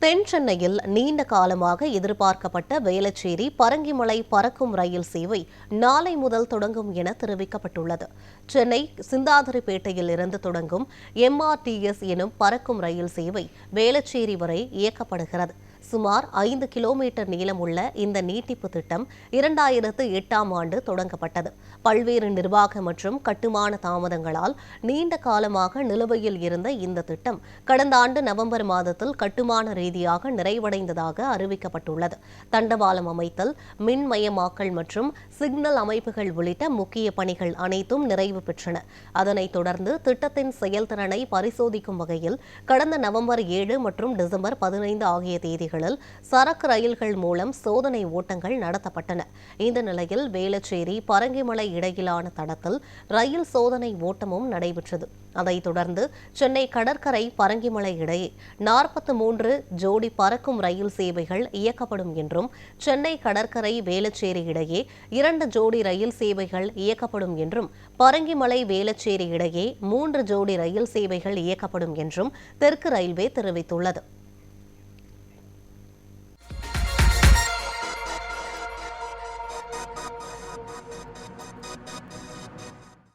தென் சென்னையில் நீண்ட காலமாக எதிர்பார்க்கப்பட்ட வேளச்சேரி பரங்கிமலை பறக்கும் ரயில் சேவை நாளை முதல் தொடங்கும் என தெரிவிக்கப்பட்டுள்ளது. சென்னை சிந்தாதிரிப்பேட்டையில் இருந்து தொடங்கும் MRTS எனும் பறக்கும் ரயில் சேவை வேளச்சேரி வரை இயக்கப்படுகிறது. சுமார் 5 கிலோமீட்டர் நீளமுள்ள இந்த நீட்டிப்பு திட்டம் 2008ஆம் ஆண்டு தொடங்கப்பட்டது. பல்வேறு நிர்வாக மற்றும் கட்டுமான தாமதங்களால் நீண்ட காலமாக நிலுவையில் இருந்த இந்த திட்டம் கடந்த ஆண்டு நவம்பர் மாதத்தில் கட்டுமான ரீதியாக நிறைவடைந்ததாக அறிவிக்கப்பட்டுள்ளது. தண்டவாளம் அமைத்தல், மின்மயமாக்கல் மற்றும் சிக்னல் அமைப்புகள் உள்ளிட்ட முக்கிய பணிகள் அனைத்தும் நிறைவு பெற்றன. அதனைத் தொடர்ந்து திட்டத்தின் செயல்திறனை பரிசோதிக்கும் வகையில் கடந்த நவம்பர் 7 மற்றும் டிசம்பர் 15 ஆகிய தேதிகளில் சரக்கு ரயில்கள் மூலம் சோதனை ஓட்டங்கள் நடத்தப்பட்டன. இந்த நிலையில் வேளச்சேரி பரங்கிமலை இடையிலான தடத்தில் ரயில் சோதனை ஓட்டமும் நடைபெற்றது. அதைத் தொடர்ந்து சென்னை கடற்கரை பரங்கிமலை இடையே 43 ஜோடி பறக்கும் ரயில் சேவைகள் இயக்கப்படும் என்றும், சென்னை கடற்கரை வேளச்சேரி இடையே 2 ஜோடி ரயில் சேவைகள் இயக்கப்படும் என்றும், பரங்கிமலை வேளச்சேரி இடையே 3 ஜோடி ரயில் சேவைகள் இயக்கப்படும் என்றும் தெற்கு ரயில்வே தெரிவித்துள்ளது.